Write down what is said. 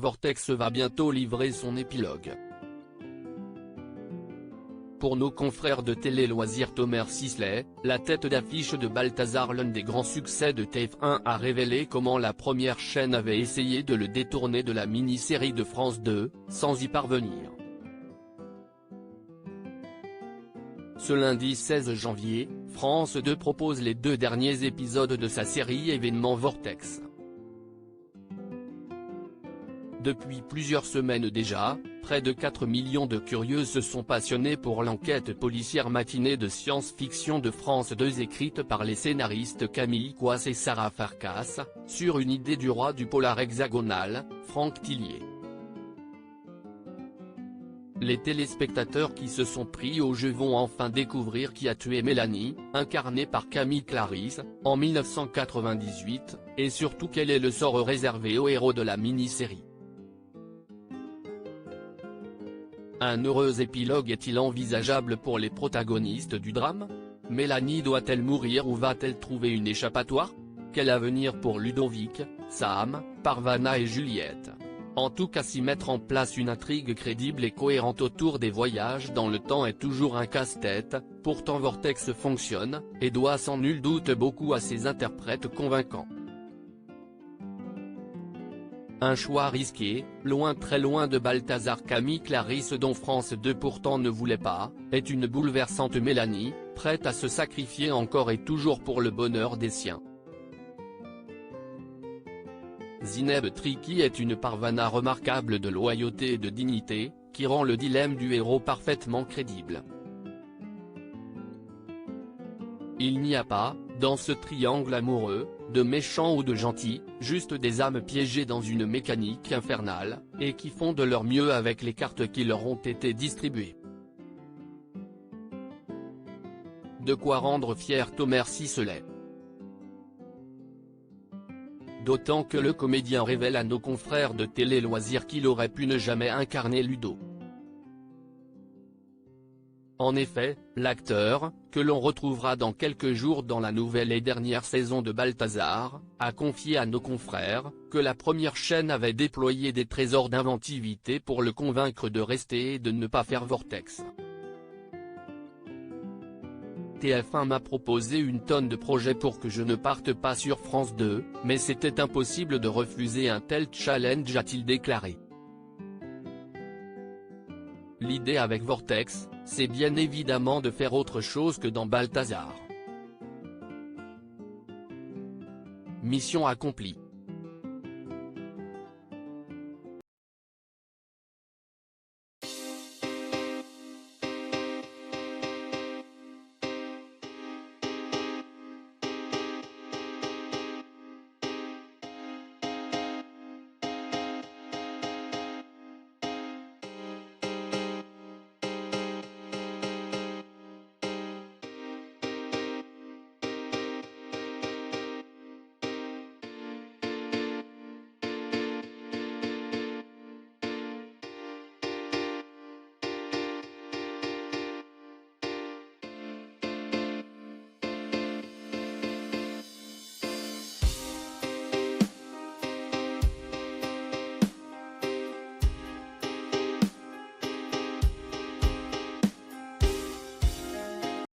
Vortex va bientôt livrer son épilogue. Pour nos confrères de Télé Loisirs, Thomas Sisley, la tête d'affiche de Balthazar, l'un des grands succès de TF1, a révélé comment la première chaîne avait essayé de le détourner de la mini-série de France 2, sans y parvenir. Ce lundi 16 janvier, France 2 propose les 2 derniers épisodes de sa série événement Vortex. Depuis plusieurs semaines déjà, près de 4 millions de curieux se sont passionnés pour l'enquête policière matinée de science-fiction de France 2 écrite par les scénaristes Camille Coisse et Sarah Farkas, sur une idée du roi du polar hexagonal, Franck Tillier. Les téléspectateurs qui se sont pris au jeu vont enfin découvrir qui a tué Mélanie, incarnée par Camille Clarisse, en 1998, et surtout quel est le sort réservé aux héros de la mini-série. Un heureux épilogue est-il envisageable pour les protagonistes du drame? Mélanie doit-elle mourir ou va-t-elle trouver une échappatoire? Quel avenir pour Ludovic, Sam, Parvana et Juliette? En tout cas, s'y mettre en place une intrigue crédible et cohérente autour des voyages dans le temps est toujours un casse-tête, pourtant Vortex fonctionne, et doit sans nul doute beaucoup à ses interprètes convaincants. Un choix risqué, loin très loin de Balthazar. Camille Clarisse, dont France 2 pourtant ne voulait pas, est une bouleversante Mélanie, prête à se sacrifier encore et toujours pour le bonheur des siens. Zineb Triki est une Parvana remarquable de loyauté et de dignité, qui rend le dilemme du héros parfaitement crédible. Il n'y a pas, dans ce triangle amoureux, de méchants ou de gentils, juste des âmes piégées dans une mécanique infernale, et qui font de leur mieux avec les cartes qui leur ont été distribuées. De quoi rendre fier Thomas Sisley. D'autant que le comédien révèle à nos confrères de Télé Loisirs qu'il aurait pu ne jamais incarner Ludo. En effet, l'acteur, que l'on retrouvera dans quelques jours dans la nouvelle et dernière saison de Balthazar, a confié à nos confrères, que la première chaîne avait déployé des trésors d'inventivité pour le convaincre de rester et de ne pas faire Vortex. TF1 m'a proposé une tonne de projets pour que je ne parte pas sur France 2, mais c'était impossible de refuser un tel challenge, a-t-il déclaré. L'idée avec Vortex, c'est bien évidemment de faire autre chose que dans Balthazar. Mission accomplie.